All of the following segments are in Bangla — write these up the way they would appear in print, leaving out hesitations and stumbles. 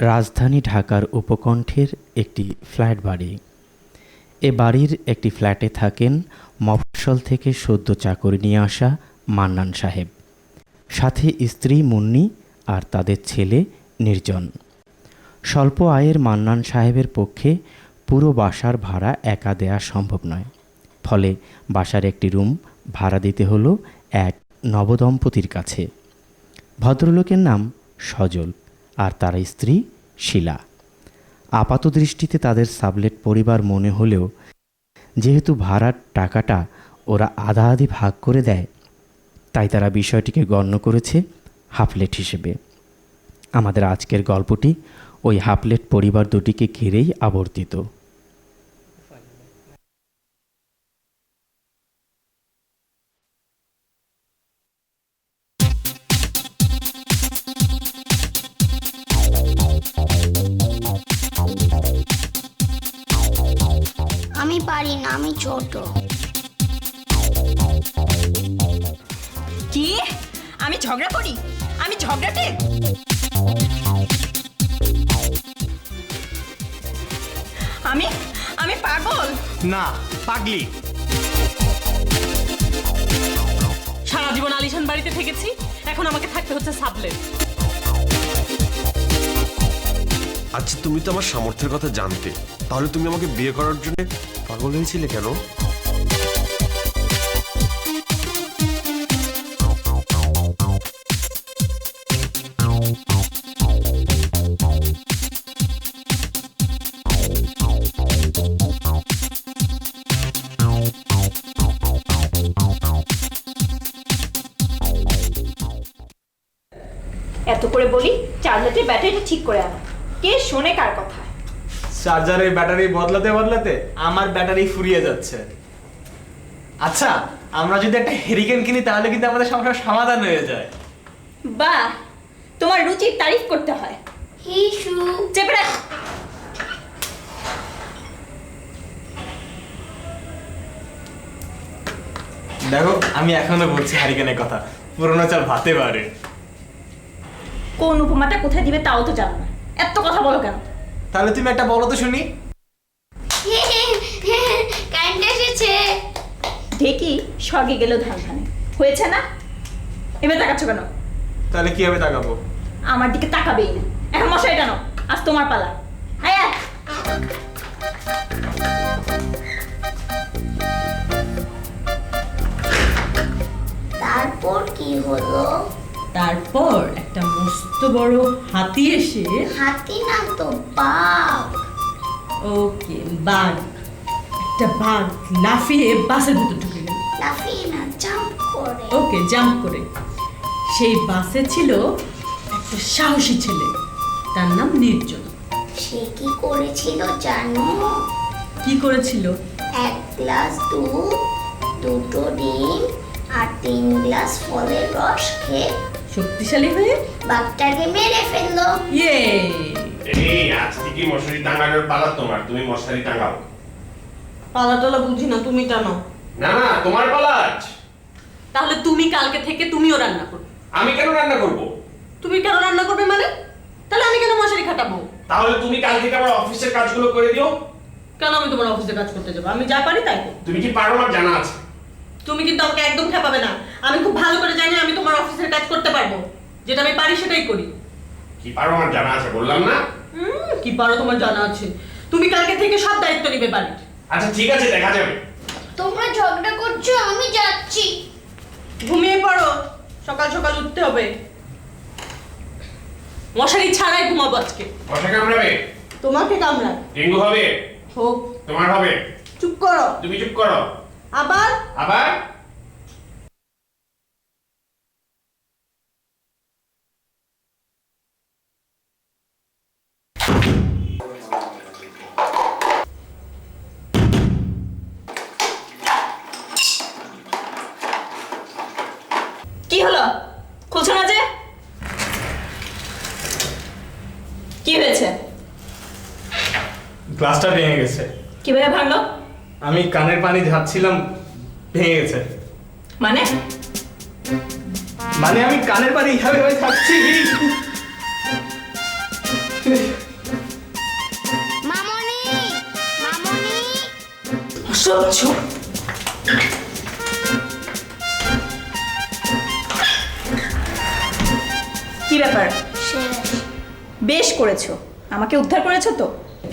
রাজধানী ঢাকার উপকণ্ঠের একটি ফ্ল্যাট বাড়ি। এ বাড়ির একটি ফ্ল্যাটে থাকেন মফস্বল থেকে সদ্য চাকরি নিয়ে আসা মান্নান সাহেব, সাথে স্ত্রী মুন্নি আর তাদের ছেলে নির্জন। স্বল্প আয়ের মান্নান সাহেবের পক্ষে পুরো বাসার ভাড়া একা দেয়া সম্ভব নয়। ফলে বাসার একটি রুম ভাড়া দিতে হলো এক নবদম্পতির কাছে। ভদ্রলোকের নাম সজল আর তার স্ত্রী শিলা। আপাত দৃষ্টিতে তাদের সাবলেট পরিবার মনে হলেও যেহেতু ভাড়ার টাকাটা ওরা আধাআধি ভাগ করে দেয়, তাই তারা বিষয়টিকে গণ্য করেছে হাফলেট হিসেবে। আমাদের আজকের গল্পটি ওই হাফলেট পরিবার দুটিকে ঘিরেই আবর্তিত। আমি পারি না, আমি ছোট। কি? আমি ঝগড়া করি? আমি ঝগড়াটে? আমি আমি পাগল না, পাগলি। সারা জীবন আলিশান বাড়িতে থেকেছি, এখন আমাকে থাকতে হচ্ছে সাবলেট। আচ্ছা, তুমি তো আমার সামর্থ্যের কথা জানতে, তাহলে তুমি আমাকে বিয়ে করার জন্য পাগল হয়েছিলে কেন? এত করে বলি চার্জারের ব্যাটারিটা ঠিক করে আনো, কে শোনে কার কথা? চার্জারের ব্যাটারি বদলাতে বদলাতে আমার ব্যাটারি ফুরিয়ে যাচ্ছে। আচ্ছা, আমরা যদি একটা হেরিকেন কিনি তাহলে কিন্তু আমাদের সমস্যার সমাধান হয়ে যায়। বাহ, তোমার রুচির তারিফ করতে হয়। হিসু চেপে রাখ। দেখো, আমি এখনো বলছি হ্যারিকেনের কথা, পুরোনো চাল ভাতে পারে। কোন উপমাটা কোথায় দিবে তাও তো জানো না, এত কথা বলো কেন? তাহলে তুমি একটা বলো তো শুনি। কারেন্ট এসেছে। দেখি স্বর্গে গেল ধান ধানে, হয়েছে না? এবার তাকাচ্ছ কেন? তাহলে কিভাবে তাকাবো? আমার দিকে তাকাবেই না। এখন মশাই টানো, আজ তোমার পালা। আয় আয়। তারপর কি হলো? তারপর একটা মস্ত বড় হাতি এসে, হাতি না তো, বাঘ। ওকে বাঘ, একটা বাঘ লাফিয়ে বাসের ভিতর ঢুকে গেল। লাফিয়ে না, জাম্প করে। ওকে জাম্প করে। সেই বাসে ছিল একটা সাহসী ছেলে, তার নাম নির্জন। সে কি করেছিল জানো? কি করেছিল? 1 গ্লাস দুধ, 2টো ডিম আর 3 গ্লাস ফলের রস খেয়ে শক্তিশালী হয়ে বাঘটাকে মেরে ফেললো। ইয়ে! এই আজকে কি মশারি টাঙানোর পালা তোমার? তুমি মশারি টাঙাও। পালাটালা বুঝি না, তুমি টানো। না না, তোমার পালা আজ। তাহলে তুমি কালকে থেকে তুমিও রান্না করো। আমি কেন রান্না করব? তুমি কেন রান্না করবে মানে? তাহলে আমি কেন মশারি খাটাবো? তাহলে তুমি কাল থেকে আমার অফিসের কাজগুলো করে দিও। কেন আমি তোমার অফিসে কাজ করতে যাবো? আমি যা পারি তাই করব। তুমি কি পারো আমার জানা আছে। তুমি কিন্তু আমাকে একদম খেপাবে না। আমি খুব ভালো করে জানি আমি তোমার অফিসের কাজ করতে পারবো। যেটা আমি পারি সেটাই করি। কি পারো আমার জানা আছে, বললাম না? কি পারো তোমার জানা আছে। তুমি কালকে থেকে সব দায়িত্ব নিবে বাড়ির। আচ্ছা ঠিক আছে, দেখা যাবে। তোমরা ঝগড়া করছো, আমি যাচ্ছি। ঘুমিয়ে পড়ো, সকাল সকাল উঠতে হবে। মশারি ছাড়াই ঘুমাবো আজকে। মশা কামড়াবে? তোমাকে কামড়ায়। ডেঙ্গু হবে? হোক। তোমার হবে? চুপ করো। তুমি চুপ করো। আবার আবার কি হলো? খুলছো না যে? কি হয়েছে? গ্লাসটা ভেঙে গেছে। কিভাবে ভাঙলো? আমি কানের পানি ঝাড়ছিলাম, ভেঙে গেছে। মানে? মানে আমি কানের পানি এইভাবে থাকছি। মামনি মামনি অসহ্য। কি ব্যাপার? শেষ। বেশ করেছো, আমাকে উদ্ধার করেছো তো।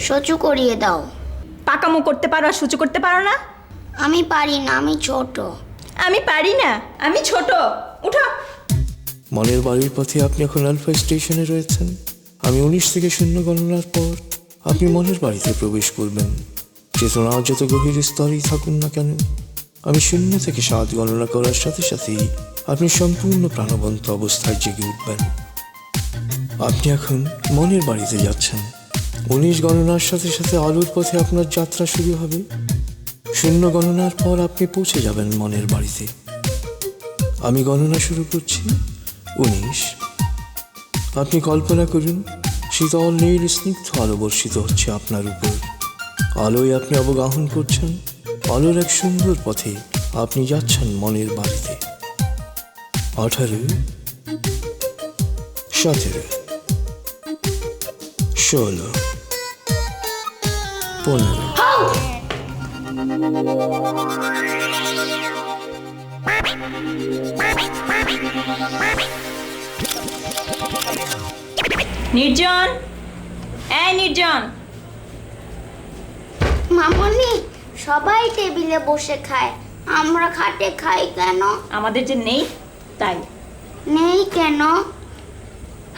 সচু করিয়ে দাও। পাকামো করতে পারো আর সূচু করতে পারো না। আমি পারি না, আমি ছোট। আমি পারি না, আমি ছোট। উঠো। মনের বাড়ির পথে আপনি এখন আলফা স্টেশনে রয়েছেন। আমি 19 থেকে 0 গণনার পর আপনি মনের বাড়িতে প্রবেশ করবেন। চেতনা যত গভীর স্তরেই থাকুন না কেন, আমি 0 থেকে 7 গণনা করার সাথে সাথেই আপনি সম্পূর্ণ প্রাণবন্ত অবস্থায় জেগে উঠবেন। আপনি এখন মনের বাড়িতে যাচ্ছেন। 19 গণনার সাথে সাথে আলোর পথে আপনার যাত্রা শুরু হবে। 0 গণনার পর আপনি পৌঁছে যাবেন মনের বাড়িতে। আমি গণনা শুরু করছি। 19। আপনি কল্পনা করুন শীতল নীল স্নিগ্ধ আলো বর্ষিত হচ্ছে আপনার উপর। আলোয় আপনি অবগাহন করছেন। আলোর এক সুন্দর পথে আপনি যাচ্ছেন মনের বাড়িতে। 18, 17, 16, 15। নির্জন, এই নির্জন। মামনি সবাই টেবিলে বসে খায়, আমরা খাটে খাই কেন? আমাদের যে নেই তাই। নেই কেন?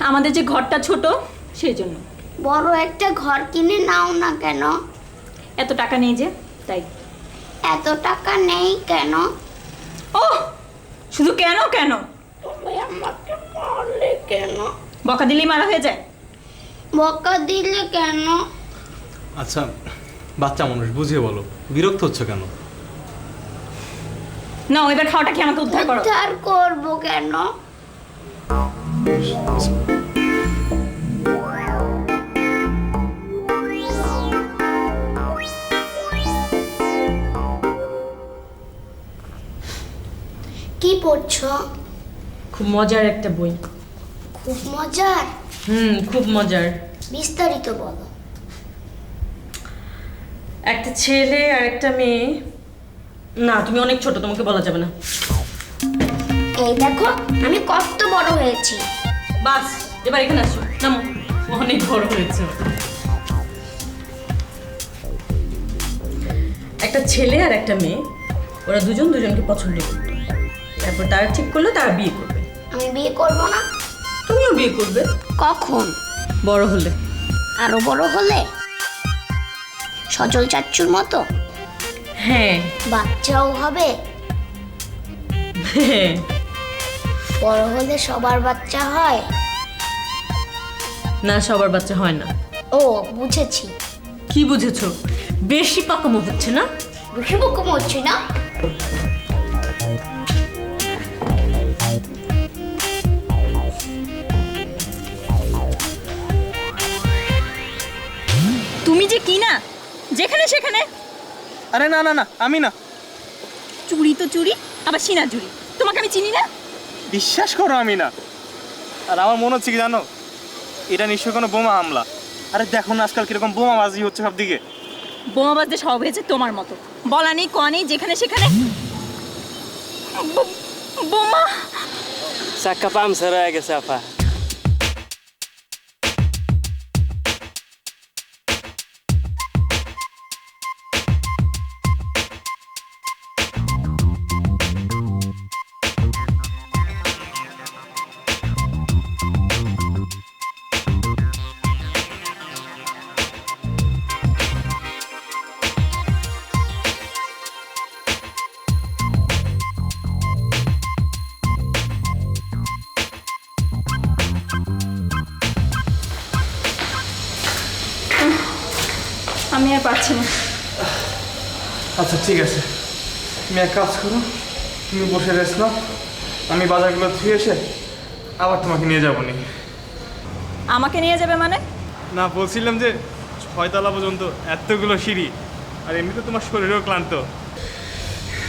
আমাদের যে ঘরটা ছোট সেই জন্য। বড় একটা ঘর কিনে নাও না কেন? এত টাকা নেই যে তাই। এত টাকা নেই কেন? ও শুধু কেন কেন? তুমি আমাকে মারলে কেন? বকা দিলেই মারা হয়ে যায়। বকা দিলে কেন? আচ্ছা বাচ্চা মানুষ বুঝিয়ে বলো, বিরক্ত হচ্ছে কেন? না এবার খাওয়াটা কি আমাকে উদ্ধার করো। উদ্ধার করবো কেন? কি পড়ছো? খুব মজার একটা বই। খুব মজার? খুব মজার। বিস্তারিত বলো। একটা ছেলে আর একটা মেয়ে। না তুমি অনেক ছোট, তোমাকে বলা যাবে না। এই দেখো আমি কত বড় হয়েছি। বাস এবার এখানে আসো, নামো। অনেক বড় হয়েছে। একটা ছেলে আর একটা মেয়ে, ওরা দুজন দুজনকে পছন্দ করতো। তারপর তারা ঠিক করলো তারা বিয়ে করবে। আমি বিয়ে করব না। তুমিও বিয়ে করবে কখন? বড় হলে। আরো বড় হলে? সজল চাচ্চুর মতো? হ্যাঁ বাচ্চাও হবে? হ্যাঁ। বড় হলে সবার বাচ্চা হয়? না সবার বাচ্চা হয় না। ও বুঝেছি। কি বুঝেছো? বেশি পাকামো হচ্ছে না? বেশি বকম হচ্ছে না? তুমি যে কি না যেখানে সেখানে। আরে না না না, আমি না। চুরি তো চুরি, আবার সিনা চুরি। তোমাকে আমি চিনি না। বিশ্বাস করো আমি না। আর আমার মনে হচ্ছে কি জানো, এটা নিশ্চয়ই কোনো বোমা হামলা। আরে দেখো না আজকাল কিরকম বোমাবাজি হচ্ছে সব দিকে। বোমাবাজে সব হয়েছে তোমার মতো। বলা নেই কয়া নেই, যেখানে সেখানে বোমা। চাক্কা পামচার হয়ে গেছে আপা। আমি আর পারছি না। আচ্ছা ঠিক আছে, তুমি এক কাজ করো, তুমি বসে রেস্ট নাও। আমি বাজারগুলো ধুয়ে এসে আবার তোমাকে নিয়ে যাবো নি। আমাকে নিয়ে যাবে মানে? না বলছিলাম যে 6 তলা পর্যন্ত এতগুলো সিঁড়ি, আর এমনিতে তোমার শরীরও ক্লান্ত,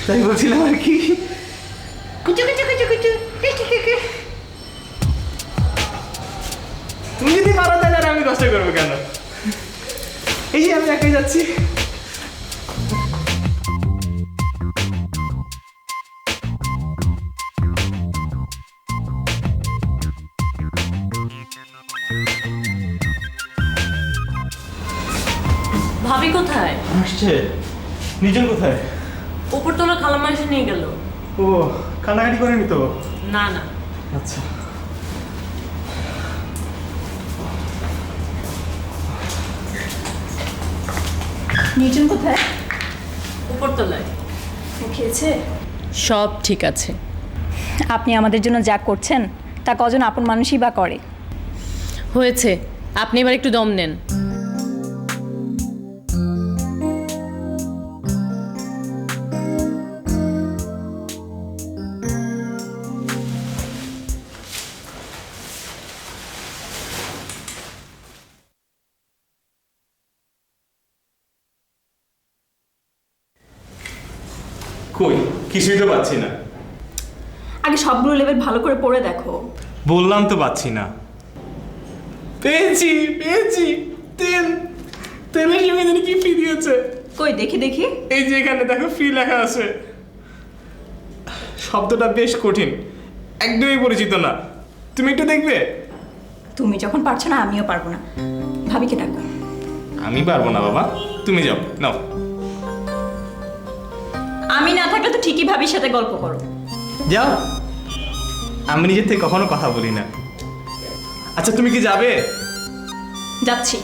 তাই বলছিলাম আর কি। তুমি যদি পারো তাহলে আর আমি কষ্ট করবো কেন? এই যে আমি একাই যাচ্ছি। ভাবি কোথায়? আসছে। নিজন কোথায়? উপরতলা খালাম্মা এসে নিয়ে গেল। ও কান্নাকাটি করেনি তো? না না। আচ্ছা। নির্জন কোথায়? উপরতলায়। ও খেয়েছে? সব ঠিক আছে। আপনি আমাদের জন্য যা করছেন তা কজন আপন মানুষই বা করে। হয়েছে, আপনি এবার একটু দম নেন। কই কিছুই তো পাচ্ছি না। আগে সবগুলো লেভেল ভালো করে পড়ে দেখো। বললাম তো পাচ্ছি না। পেয়েছি পেয়েছি। তেলের সঙ্গে জানি কি ফ্রি দিয়েছে। কই দেখি দেখি। এই যে এখানে দেখো ফ্রি লেখা আছে। শব্দটা বেশ কঠিন, একদমই পরিচিত না। তুমি একটু দেখবে? তুমি যখন পারছো না আমিও পারবো না। ভাবিকে ডাকো। আমি পারবো না বাবা, তুমি যাও নাও। আমি না থাকলে তো ঠিকই ভাবির সাথে গল্প করো। যাও, আমি নিজের থেকে কখনো কথা বলি না। আচ্ছা তুমি কি যাবে? যাচ্ছি।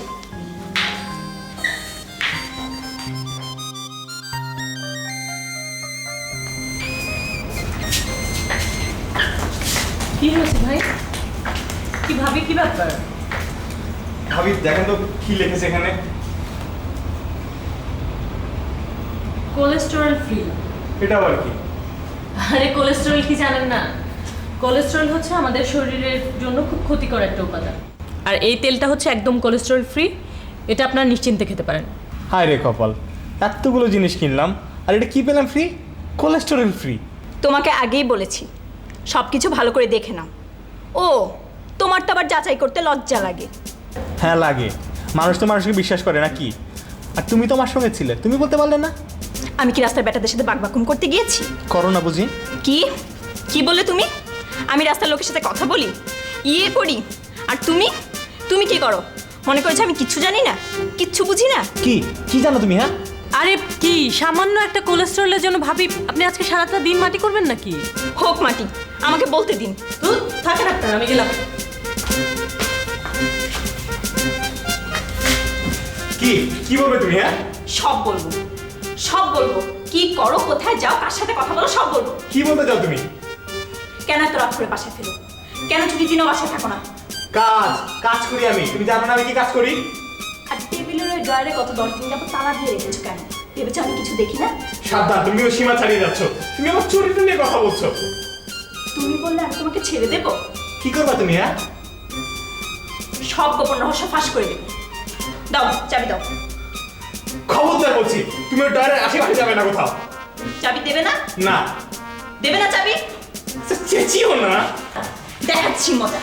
কি হয়েছে ভাই? কি ভাবি, কি ব্যাপার? ভাবি দেখেন তো কি লিখেছে এখানে। Cholesterol free. এটা আবার কি? আরে কোলেস্টেরল কি জানেন না? কোলেস্টেরল হচ্ছে আমাদের শরীরের জন্য খুব ক্ষতিকর একটা উপাদান। আর এই তেলটা হচ্ছে একদম কোলেস্টেরল ফ্রি। এটা আপনারা নিশ্চিন্তে খেতে পারেন। হায় রে কপাল, এতগুলো জিনিস কিনলাম আর এটা কি পেলাম ফ্রি? Cholesterol free. তোমাকে আগেই বলেছি সব কিছু ভালো করে দেখে নাও। ও তোমার তো আবার যাচাই করতে লজ্জা লাগে। হ্যাঁ লাগে, মানুষ তো মানুষকে বিশ্বাস করে না কি? আর তুমি তো আমার সঙ্গে ছিলে, তুমি বলতে পারলে না? আমি কি রাস্তার বেটাদের সাথে বাকবাকুম করতে গিয়েছি? করো না বুঝি? কি কি বললে তুমি? আমি রাস্তার লোকের সাথে কথা বলি, ইয়ে করি, আর তুমি তুমি কি করো? মনে করেছো আমি কিচ্ছু জানি না, কিচ্ছু বুঝি না? কি কি জানো তুমি? হ্যাঁ আরে কি সামান্য একটা কোলেস্টেরলের জন্য ভাবি আপনি আজকে সারাটা দিন মাটি করবেন নাকি? হোক মাটি, আমাকে বলতে দিন। তো থাকেন আপনারা, আমি গেলাম। কি কি বলবে তুমি? হ্যাঁ সব বলবো, সব বলবো। কি করো, কোথায় যাও, কার সাথে কথা বলো, সব বলবো। কি বলতে চাও তুমি? কেন এত রাত করে বাসায় ফেলো? কেন ছুটি দিনও বাসায় থাকো না? কাজ কাজ করি আমি, তুমি জানো না আমি কি কাজ করি? আর টেবিলের ওই ড্রয়ারে কত 10 দিন যাবো তালা দিয়ে রেখেছো কেন? ভেবেছো আমি কিছু দেখি না? সাবধান, তুমি তো সীমা ছাড়িয়ে যাচ্ছ। তুমি আমার চরিত্র নিয়ে কথা বলছো। তুমি বললে আমি তোমাকে ছেড়ে দেবো? কি করবা তুমি? হ্যাঁ সব গোপন রহস্য ফাঁস করে দেবো। দাও চাবি দাও। খবরদার বলছি, তুমি ওই ড্রয়ারের আশেপাশে যাবে না কোথাও। চাবি দেবে না? না। দেবে না চাবি? চেঁচিও না। দেখাচ্ছি মজা।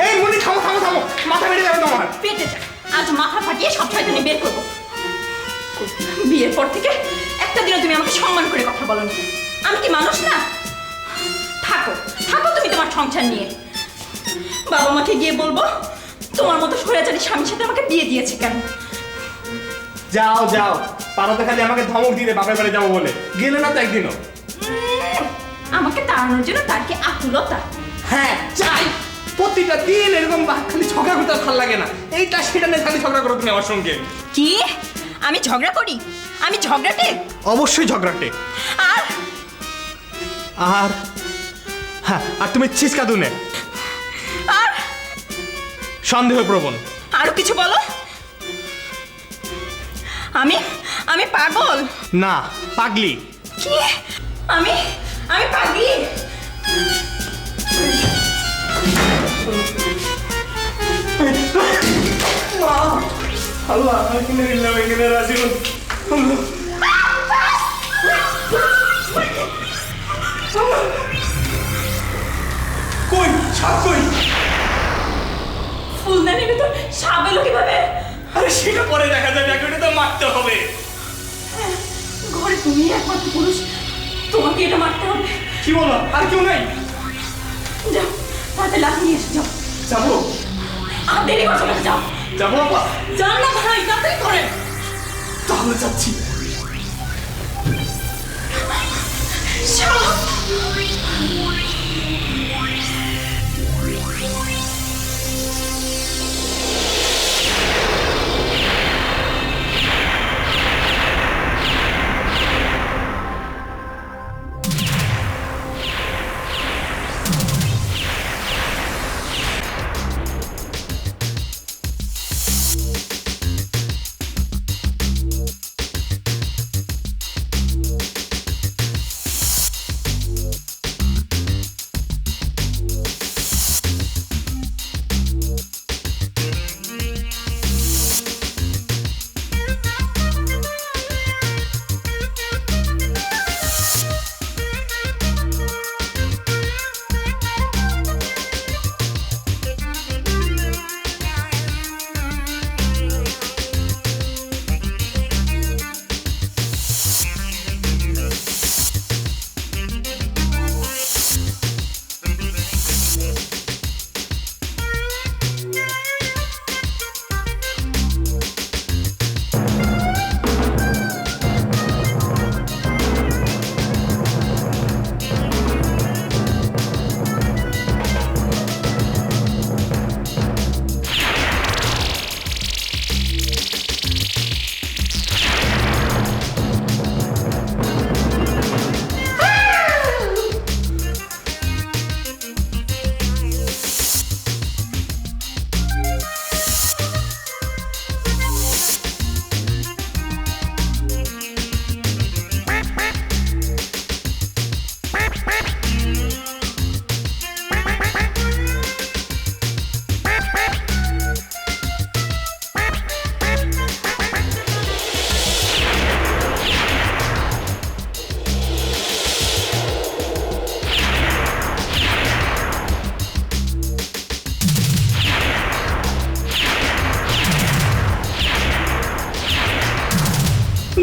এই মনি, থামো থামো থামো, মাথা বেড়ে যাবে তোমার। পেটে যা, আজ মাথা ফাটিয়ে সব শয়তানি বের করবো। বিয়ের পর থেকে একটা দিনও তুমি আমাকে সম্মান করে কথা বলোনি। আমি কি মানুষ না? থাকো থাকো তুমি তোমার সংসার নিয়ে। বাবা মাকে গিয়ে বলবো তোমার মতো স্বৈরাচারী স্বামীর সাথে আমাকে বিয়ে দিয়েছে কেন। যাও যাও, পারো তো খালি আমাকে ধমক দিতে বাপের বাড়ি যাবো বলে। গেলে না তো একদিনও। আমাকে তাড়ানোর জন্য তার কি আকুলতা? হ্যাঁ চাই, প্রতিটা দিন এরকম খালি ঝগড়া করতে ভাল লাগে না। এইটা সেটা নিয়ে খালি ঝগড়া করো তুমি আমার সঙ্গে। কি আমি ঝগড়া করি? আমি ঝগড়াটে? অবশ্যই ঝগড়াটে। আর আর হ্যাঁ, আর তুমি ছিচকা দুনে, আর সন্দেহ প্রবণ। আরো কিছু বলো। আমি আমি পাগল? না, পাগলি। কি আমি আমি পাগলি? আল্লাহ এখানে নিলাম, এখানে রাজি হল। কই সাপ কই? ফুলদানির ভিতর সাপ এলো কিভাবে? আরে সেটা পরে দেখা যাবে, আগে ওটা তো মারতে হবে। ঘরে তুমি একমাত্র পুরুষ, তোমাকে এটা মারতে হবে। কি বলো, আর কেউ নাই? যাও, তাতে লাঠি নিয়ে এসে যাও। যাবো? আর দেরি করছো না, যাও। যাবো আপা? যান না ভাই, তাড়াতাড়ি করেন। তাহলে যাচ্ছি। সাপ!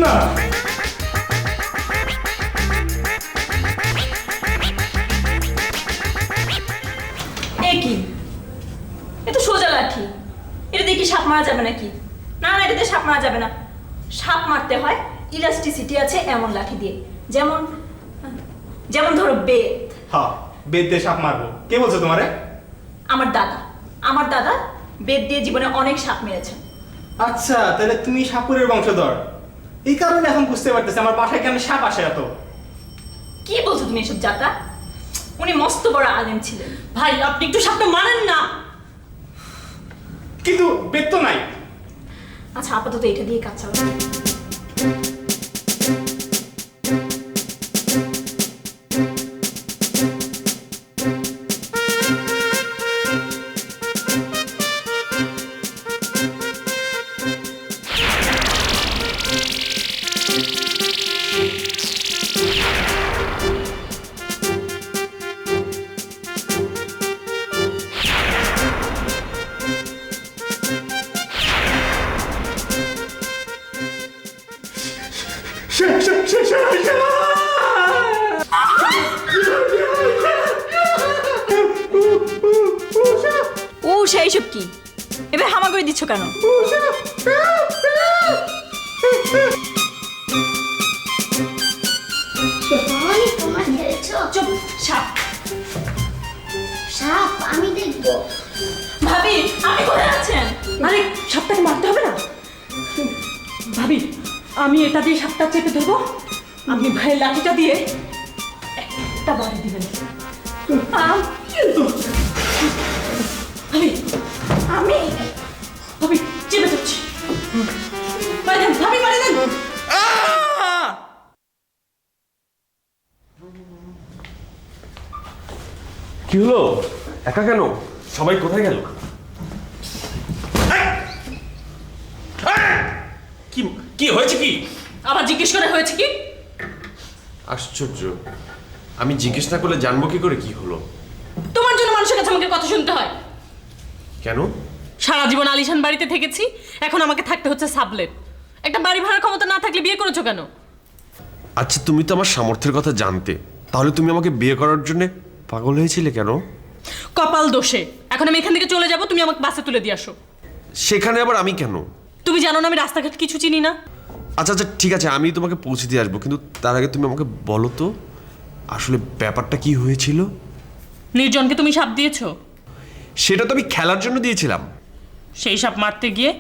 না, এ কি? এ তো সোজা লাঠি, এটা দিয়ে কি সাপ মারা যাবে নাকি? না না, এটা দিয়ে সাপ মারা যাবে না। সাপ মারতে হয় ইলাস্টিসিটি আছে এমন লাঠি দিয়ে, যেমন যেমন ধরো বেত। হ্যাঁ, বেদ দিয়ে সাপ মারবো। কে বলছো তোমারে? আমার দাদা বেত দিয়ে জীবনে অনেক সাপ মেরেছেন। আচ্ছা, তাহলে তুমি সাপুরের বংশধর। এই কারণে এখন বুঝতে পারতেছি আমার বাসায় কেন সাপ আসে এত। কি বলছো তুমি এসব যাতা? উনি মস্ত বড় আলেম ছিলেন। ভাই আপনি একটু সাপটা মানেন না। কিন্তু বেদ তো নাই। আচ্ছা, আপাতত এটা দিয়ে কাজ চালাও। ও সেইসব কি? এবার হামাগুড়ি দিচ্ছ কেন? মামনি তোমার খেলছো? চুপ! সাপ! সাপ আমি দেখবো। ভাবি, আপনি কোথায় আছেন? আরে সাপটাকে মারতে হবে না। ভাবি, আমি এটা দিয়ে সাপটা চেপে ধরবো, আপনি ভাইয়ের লাঠিটা দিয়ে একটা বাড়ি দিবেন। ভাবি, আমি ভাবি চেপে ধরছি। বাড়ি দেন, ভাবি বাড়ি দেন। কি হলো? একা কেন? সবাই কোথায় গেল? কি কি হয়েছে? কি আবার জিজ্ঞেস করে হয়েছে কি? আশ্চর্য, আমি জিজ্ঞেস না করলে জানবো কি করে কি হলো? তোমার জন্য মানুষের কাছে আমাকে কথা শুনতে হয়। কেন? সারা জীবন আলিশান বাড়িতে থেকেছি, এখন আমাকে থাকতে হচ্ছে সাবলেট। একটা বাড়ি ভাড়ার ক্ষমতা না থাকলে বিয়ে করেছো কেন? আচ্ছা তুমি তো আমার সামর্থ্যের কথা জানতে, তাহলে তুমি আমাকে বিয়ে করার জন্য পাগল হয়েছিলে কেন? কপাল দোষে এখন আমি এখান থেকে চলে যাব, তুমি আমাকে বাসে তুলে দিয়ে আসো। সেখানে আবার আমি কেন? তুমি জানো না আমি রাস্তাঘাট কিছু চিনি না। আচ্ছা আচ্ছা ঠিক আছে, আমি তোমাকে পৌঁছে দিয়ে আসবো, কিন্তু তার আগে তুমি আমাকে বলো তো আসলে ব্যাপারটা কি হয়েছিল। নির্জনকে তুমি সাপ দিয়েছো? সেটা তো আমি খেলার জন্য দিয়েছিলাম। সেই সাপ মারতে গিয়ে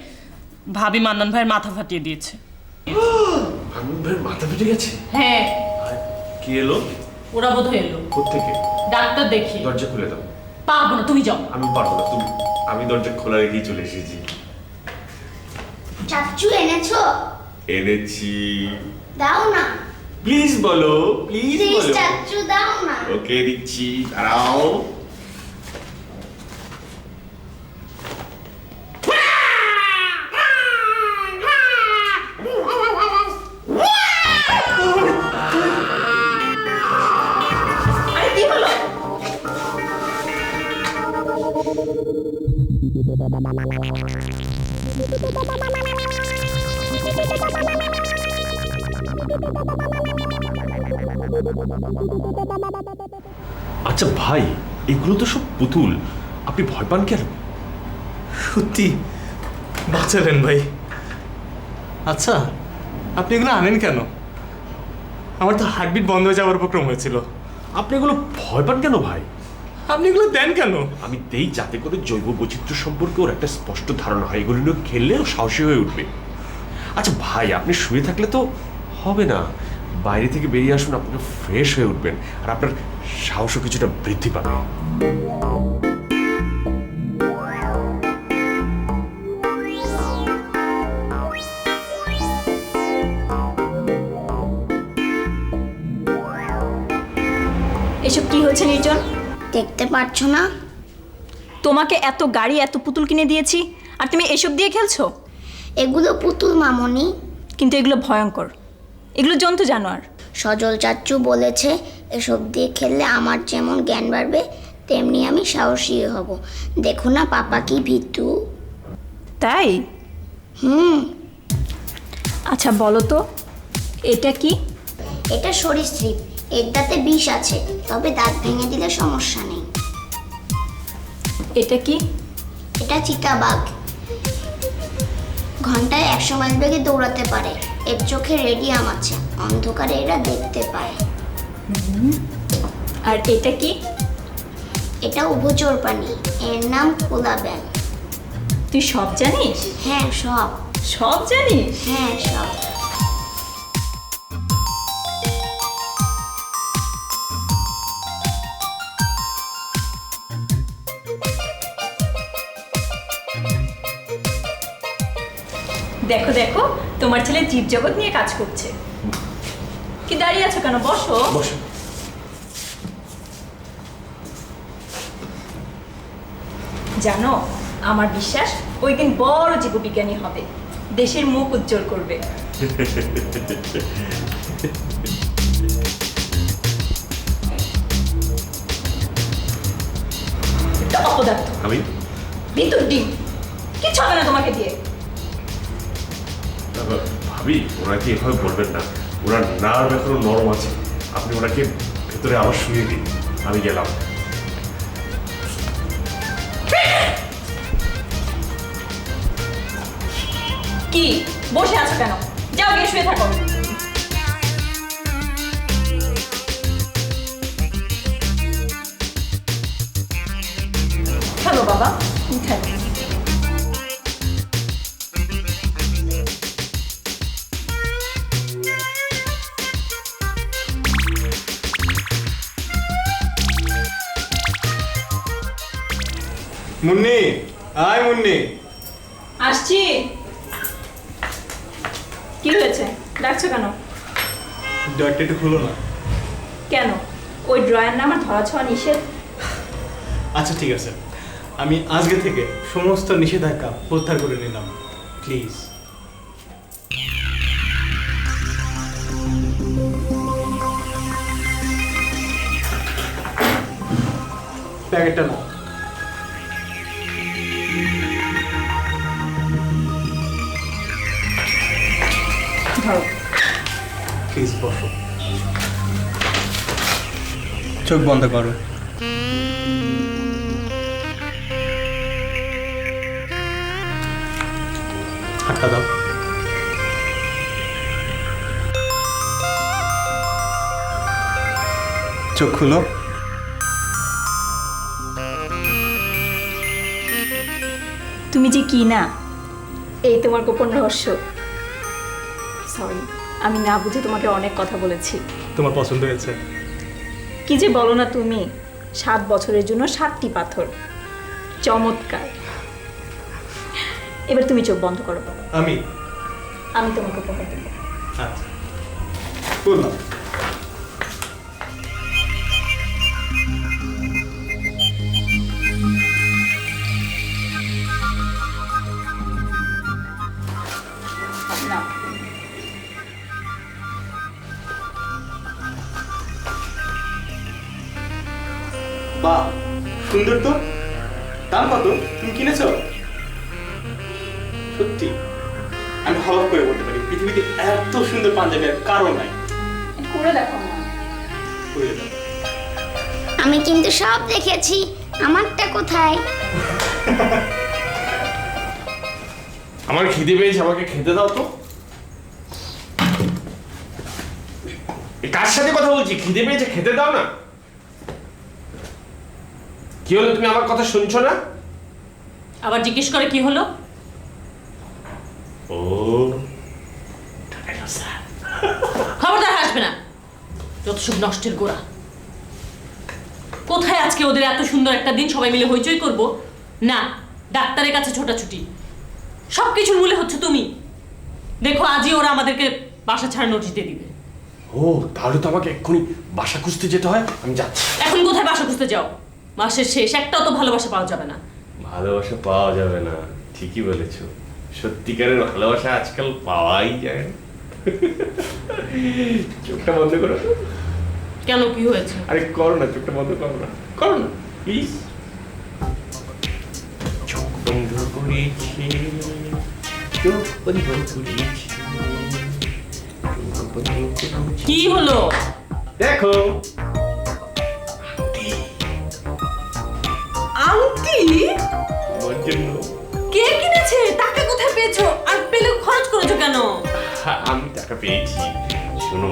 ভাবি মান্নান ভাইয়ের মাথা ফাটিয়ে দিয়েছে। আমি ভাইয়ের মাথা ফেটে গেছে? হ্যাঁ। কি এলো? ওরা বোধ হয়ে এলো। কোত্থেকে? ডাক্তার দেখি। দরজা খুলে দাও। পারবো না, তুমি যাও। আমি পারবো না, তুমি। আমি দরজা খোলা রেখেই চলে এসেছি। চাচ্চু এনেছো? এনেছি। দাও না প্লিজ বলো, প্লিজ প্লিজ বলো। চাচ্চু দাও না। ওকে দিচ্ছি, দাঁড়াও। আরে কি হলো? আচ্ছা ভাই, এগুলো তো সব পুতুল, আপনি ভয় পান কেন? সত্যি বাঁচালেন ভাই। আচ্ছা আপনি এগুলো আনেন কেন? আমার তো হার্টবিট বন্ধ হয়ে যাওয়ার উপক্রম হয়েছিল। আপনি এগুলো ভয় পান কেন ভাই? আপনি এগুলো দেন কেন? আমি দেই যাতে করে জৈব বৈচিত্র্য সম্পর্কে ওর একটা স্পষ্ট ধারণা হয়, এগুলো নিয়ে খেললে ও সাহসী হয়ে উঠবে। আচ্ছা ভাই, আপনি শুয়ে থাকলে তো হবে না, বাইরে থেকে বেরিয়ে আসুন, আপনি ফ্রেশ হয়ে উঠবেন আর আপনার সাহসও কিছুটা বৃদ্ধি পাবে। এসব কি হচ্ছে নির্জন? দেখতে পারছো না? তোমাকে এত গাড়ি এত পুতুল কিনে দিয়েছি আর তুমি এসব দিয়ে খেলছো? এগুলো পুতুল মামনি। কিন্তু এগুলো ভয়ঙ্কর, এগুলো জন্তু জানোয়ার। সজল চাচ্চু বলেছে এসব দিয়ে খেললে আমার যেমন জ্ঞান বাড়বে তেমনি আমি সাহসী হব। দেখো না পাপা কি ভীতু। তাই? আচ্ছা বলো তো এটা কি? এটা সরীসৃপ, এর দাঁতে বিষ আছে, তবে দাঁত ভেঙে দিলে সমস্যা নেই। এটা কি? এটা চিতাবাঘ, ঘন্টায় 100 মাইল বেগে দৌড়াতে পারে। এর চোখে রেডিয়াম আছে, অন্ধকারে এরা দেখতে পায়। আর এটা কি? এটা উভচর প্রাণী, এর নাম কোলা ব্যাং। তুই সব জানিস? হ্যাঁ সব। সব জানিস? হ্যাঁ সব। দেখো দেখো তোমার ছেলে জীবজগৎ নিয়ে কাজ করছে। কি দাঁড়িয়ে আছো কেন? বসো। বসো। জানো আমার বিশ্বাস ওই দিন বড় জীববিজ্ঞানী হবে, দেশের মুখ উজ্জ্বল করবে। একটা অপদার্থ, আমি ভিতর ডিম, কিচ্ছু হবে না তোমাকে দিয়ে। ভাবি, ওনাকে এভাবে বলবেন না, ওনার নার্ভ এখনো নরম আছে। আপনি ওনাকে ভেতরে আবার শুয়ে দিন, আমি গেলাম। কি বসে আছো কেন? যাও গিয়ে শুয়ে থাকো। খেলো বাবা, খেলো। মুন্নি, আয় মুন্নি। আসছি। কি হয়েছে, ডাকছো কেন? ড্রয়ারটা একটু খুলো না। কেন? ওই ড্রয়ার না আমার ধরা ছোঁয়া নিষেধ। আচ্ছা ঠিক আছে, আমি আজকে থেকে সমস্ত নিষেধাজ্ঞা প্রত্যাহার করে নিলাম, প্লিজ। প্যাকেটটা নাও। ধরো, প্লিজ বসো। চোখ বন্ধ করো। হাতটা দাও। চোখ খুলো। তুমি যে কি না, এই তোমার গোপন রহস্য। সরি, আমি না বুঝে তোমাকে অনেক কথা বলেছি। তোমার পছন্দ হয়েছে? কি যে বলো না তুমি, 7 বছরের জন্য 7টি পাথর। চমৎকার। এবার তুমি চোখ বন্ধ করো। আমি তোমাকে উপহার দেবো। আচ্ছা, বললাম। নাও। বাহ, সুন্দর তো। দাম কত? তুমি কিনেছো? সত্যি আমি হলফ করে বলতে পারি পৃথিবীতে এত সুন্দর পাঞ্জাবি আর কারো নাই। করে দেখো না। করে দাও। আমি কিন্তু সব দেখেছি, আমারটা কোথায়? আমার খিদে পেয়েছে, আমাকে খেতে দাও তো। কার সাথে কথা বলছি? খিদে পেয়েছে, খেতে দাও না। কি হলো, তুমি আমার কথা শুনছো না? আবার জিজ্ঞেস করে কি হলো? ও খবরদার হাসবে না, যত সব নষ্টের গোড়া। কোথায় আজকে ওদের এত সুন্দর একটা দিন, সবাই মিলে হইচই করব? না, ডাক্তারের কাছে ছোটাছুটি। সবকিছুর মূলে হচ্ছে তুমি। দেখো আজই ওরা আমাদেরকে বাসা ছাড়া নোটিশ দিয়ে দিবে। ও, তাহলে তো আমাকে এক্ষুনি বাসা খুঁজতে যেতে হয়। আমি যাচ্ছি। এখন কোথায় বাসা খুঁজতে যাও? মাসের শেষ, একটাও তো ভালোবাসা পাওয়া যাবে না। ভালোবাসা পাওয়া যাবে না, ঠিকই বলেছো। সত্যিকারের ভালোবাসা আজকাল পাওয়াই যায় না। চোখটা বন্ধ করো। কেন, কি হয়েছে? আরে করো না, চোখটা বন্ধ করো না, করো না প্লিজ। চোখ বন্ধ করেছি, চোখ বন্ধ করেছি, চোখ বন্ধ করেছি। কি হলো? দেখো আংটি। তোমার জন্য। কে কিনেছে? টাকা কোথায় পেয়েছো? আর পেলে খরচ করেছো কেন? আমি টাকা পেয়েছি। শোনো,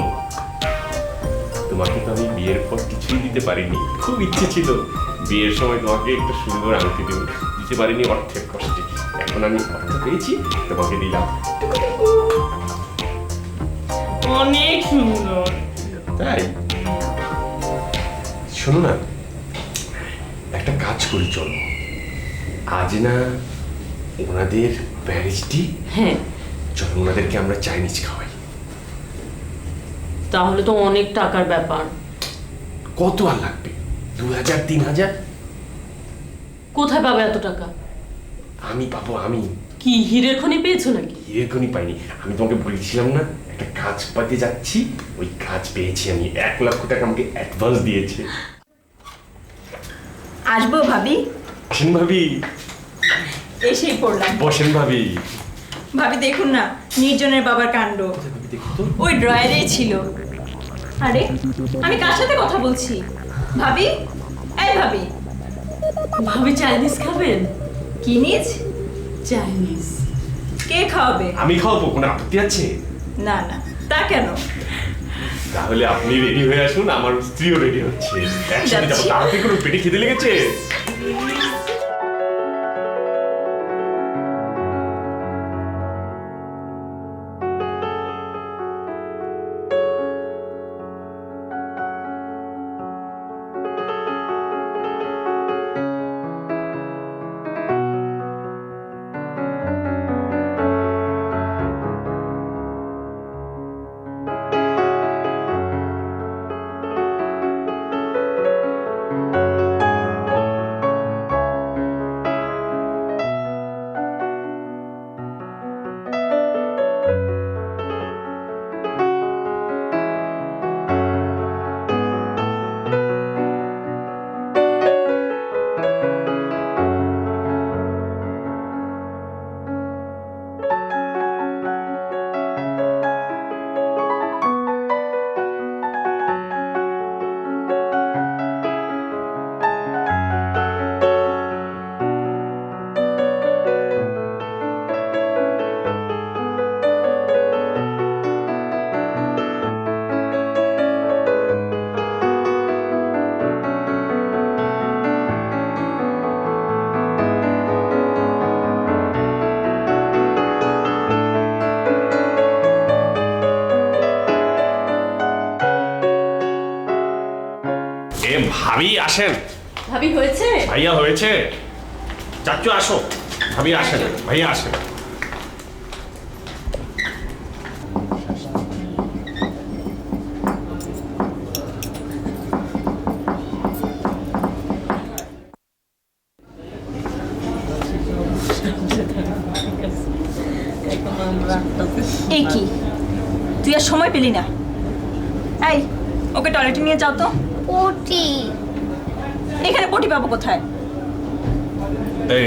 তোমাকে তো আমি বিয়ের পর কিছুই দিতে পারিনি। খুব ইচ্ছে ছিল বিয়ের সময় তোমাকে একটা সুন্দর আংটি দেবো, দিতে পারিনি অর্থের কষ্টে। এখন আমি অর্থ পেয়েছি, তোমাকে দিলাম। অনেক সুন্দর। তাই শোনো না, একটা কাজ করি, চলো আজ না ওনাদের ব্যারেজটি, হ্যাঁ, চলো ওনাদেরকে আমরা চাইনিজ খাওয়াই। তাহলে তো অনেক টাকার ব্যাপার। কত আর লাগবে? 2000 3000? কোথায় পাবে এত টাকা? আমি পাবো। আমি কি হীরের খনি পেয়েছো নাকি? এরকমই পাইনি। আমি তোমাকে বলেছিলাম না একটা কাজ পাতে যাচ্ছি, ওই কাজ পেয়েছি আমি। 1 লক্ষ টাকা আমাকে অ্যাডভান্স দিয়েছে। আসবো ভাবি? বসেন ভাবি। এসেই পড়লাম। বসেন ভাবি। ভাবি দেখুন না, নির্জনের বাবার কাণ্ড। দেখো তো। ওই ড্রয়ারেই ছিল। আরে, আমি কার সাথে কথা বলছি? ভাবি, এই ভাবি। ভাবি চাইনিজ খাবেন? কি নিজ? চাইনিজ। কে খাওয়াবে? আমি খাওয়াবো, কোনো আপত্তি আছে? না না, তা কেন? তাহলে আপনি রেডি হয়ে আসুন, আমার স্ত্রীও রেডি হচ্ছে। একসাথে যাবো। যাচ্ছি। তাড়াতাড়ি করে, পেটে খিদে লেগেছে। ভাবি আসেন। ভাবি হয়েছে? ভাইয়া হয়েছে। চাচু আসো। ভাবি আসেন, ভাইয়া আসেন। এই কি, তুই আর সময় পেলি না? এই, ওকে টয়লেটে নিয়ে যাও তো। পটি। এখানে পটি পাবো কোথায়? এই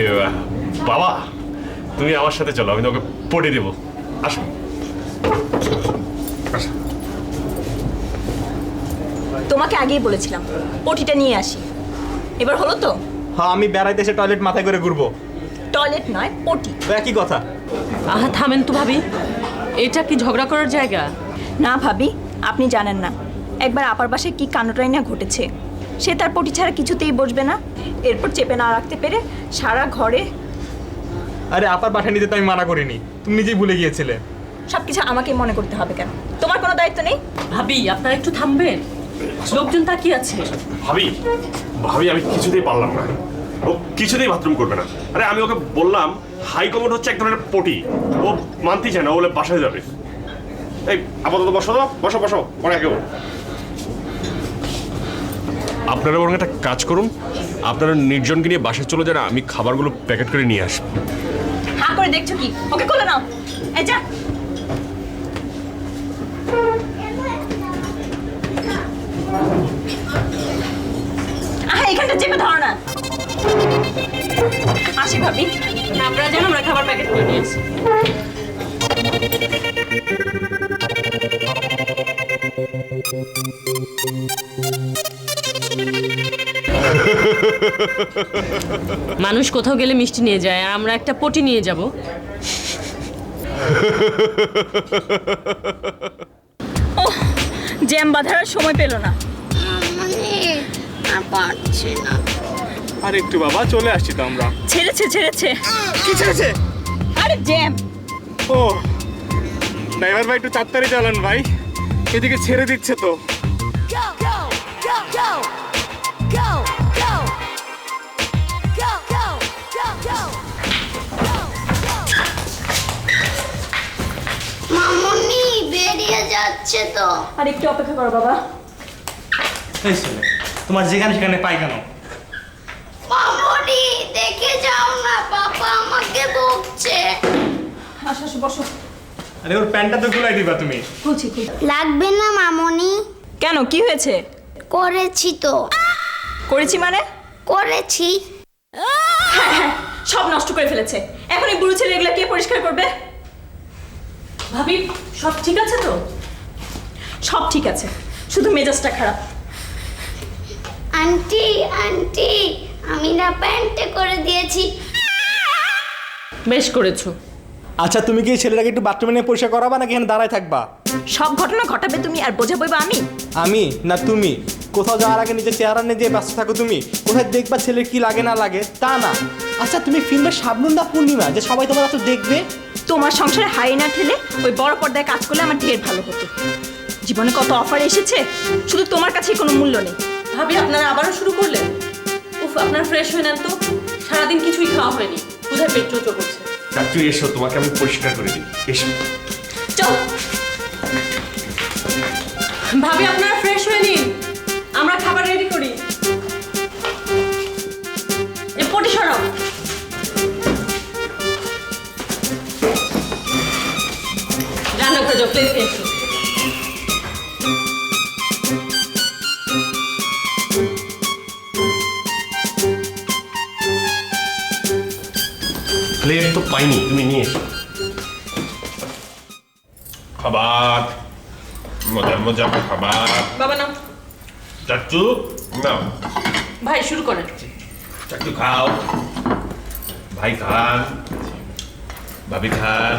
বাবা, তুমি আমার সাথে চলো, আমি তোমাকে পটি দেবো। আসো আসো। তোমাকে আগেই বলেছিলাম পটিটা নিয়ে আসি, এবার হলো তো? হ্যাঁ, আমি বেড়াইতে এসে টয়লেট মাথায় করে ঘুরবো। টয়লেট নয়, পটি। তো একই কথা। আহা থামেন তো ভাবি, এটা কি ঝগড়া করার জায়গা? না ভাবি, আপনি জানেন না একবার আপার বাসায় কি কাণ্ডটাই না ঘটেছে। সে তার পটি ছাড়া কিছুতেই বসবে না, এরপর চেপে না রাখতে পেরে সারা ঘরে। আরে আপার বাসায় নিতে তো আমি মানা করিনি, তুমি নিজেই ভুলে গিয়েছিলে। সব কিছু আমাকেই মনে করতে হবে কেন? তোমার কোনো দায়িত্ব নেই? ভাবি আপনারা একটু থামবেন, লোকজন তাকিয়ে আছে। ভাবি, ভাবি আমি কিছুতেই পারলাম না, ও কিছুতেই বাথরুম করবে না। আরে আমি ওকে বললাম হাই কমোড হচ্ছে এক ধরনের পটি, ও মানতেই চায় না, বলে বাসায় যাবে। এই আপাতত বসো তো, বসো বসো, পরে কেউ। আপনারা বরং একটা কাজ করুন, আপনারা নির্জনকে নিয়ে বাসায় চলে যান, আমি খাবারগুলো প্যাকেট করে নিয়ে আসবো। হাঁ করে দেখছো কি? ওকে কোলে নাও। এই যা। আহা, এখানটা চেপে ধরো না। আসি ভাবি। আপনারা যেন আমরা খাবার প্যাকেট করে নিয়েছি। মানুষ কোথাও গেলে মিষ্টি নিয়ে যায়, আর আমরা একটা পটি নিয়ে যাব। ওহ, জ্যাম বাঁধার আর সময় পেল না। মানে আর পারছি না। আর একটু বাবা, চলে আসছি তো আমরা। ছেড়েছে ছেড়েছে। কি ছেড়েছে? আরে জ্যাম। ও ড্রাইভার ভাই, একটু তাড়াতাড়ি চালান ভাই, এদিকে ছেড়ে দিচ্ছে তো। মামুনি বেরিয়ে যাচ্ছে তো। আর একটু অপেক্ষা করো বাবা। এই ছেলে, তোমার যেখানে সেখানে পাই কেন? মামুনি দেখে যাও না, পাপা আমাকে বকছে। আসো আসো, বসো। আরে ওর প্যান্টটা তো খুলাই দিবা তুমি। খুলছি। লাগবে না মামুনি। কেন, কি হয়েছে? করেছি তো। করেছি মানে? করেছি। হ্যাঁ হ্যাঁ, সব নষ্ট করে ফেলেছে। এখন এই বুড়ো ছেলে এগুলা কে পরিষ্কার করবে? ভাবি সব ঠিক আছে তো? সব ঠিক আছে, শুধু মেজাজটা খারাপ। আন্টি আন্টি, আমি না প্যান্টে করে দিয়েছি। বেশ করেছো। আচ্ছা, তুমি কি এই ছেলেটাকে একটু বাথরুমে নিয়ে পরিষ্কার করাবা নাকি এখানে দাঁড়ায় থাকবা? সব ঘটনা ঘটাবে তুমি আর বোঝা বইবা আমি? আমি না তুমি? কোথাও যাওয়ার আগে নিজের চেহারা নিয়ে দিয়ে ব্যস্ত থাকো তুমি, কোথায় দেখবা ছেলের কি লাগে না লাগে তা না। আচ্ছা, তুমি ফিল্মের শাবনুর না পূর্ণিমা যে সবাই তোমার এত দেখবে? তোমার সংসারে হাই না ঠেলে ওই বড় পর্দায় কাজ করলে আমার ঢের ভালো হতো। জীবনে কত অফার এসেছে, শুধু তোমার কাছেই কোনো মূল্য নেই। ভাবি আপনারা আবারও শুরু করলেন? উফ, আপনার ফ্রেশ হয়ে নেন তো, সারাদিন কিছুই খাওয়া হয়নি, কোথায় পেট চোচো করছে। চাচু এসো, তোমাকে আমি পরিষ্কার করে দিই, এসো। চল। ভাবি আপনারা ফ্রেশ হয়ে নিন, আমরা খাবার রেডি করি। এ পটি সরাও। রান্নাঘরে যাও, প্লেট নিয়ে এসো। প্লেট তো পাইনি, তুমি নিয়ে এসো। খাবার, মজার মজার খাবার। বাবা নাও। চাচু নাও। ভাই শুরু করেন। চাচু খাও, ভাই খান, ভাবি খান,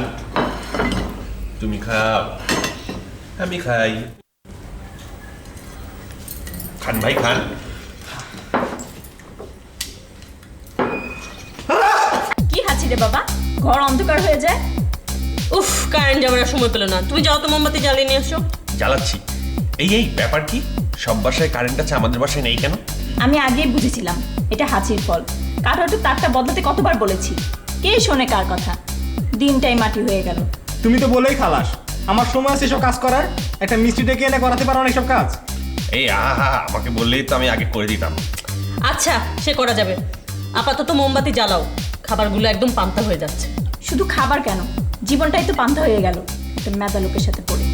তুমি খাও, আমি খাই। খান ভাই খান। কি হাসি রে বাবা, ঘর অন্ধকার হয়ে যায়। উফ, কারেন্ট যাবার আর সময় পেলো না। তুমি যাও তো, মোমবাতি জ্বালিয়ে নিয়ে এসো। জ্বালাচ্ছি। এই ব্যাপার কি, সব বাসায় কারেন্ট আছে, আমাদের বাসায় নেই কেন? আমি আগেই বুঝেছিলাম এটা হাঁচির ফল। কাঠোটা তারটা বদলাতে কতবার বলেছি, কে শোনে কার কথা। দিনটাই মাটি হয়ে গেল। তুমি তো বলেই খালাস, আমার সময় আছে এসব কাজ করার। একটা মিস্ত্রি ডেকে এনে করাতে পারো না এসব কাজ। এই আহা, আমাকে বললেই তো আমি আগে করে দিতাম। আচ্ছা সে করা যাবে, আপাতত মোমবাতি জ্বালাও, খাবারগুলো একদম পান্তা হয়ে যাচ্ছে। শুধু খাবার কেন, জীবনটাই তো পান্তা হয়ে গেল একটা মেদা লোকের সাথে পড়ে।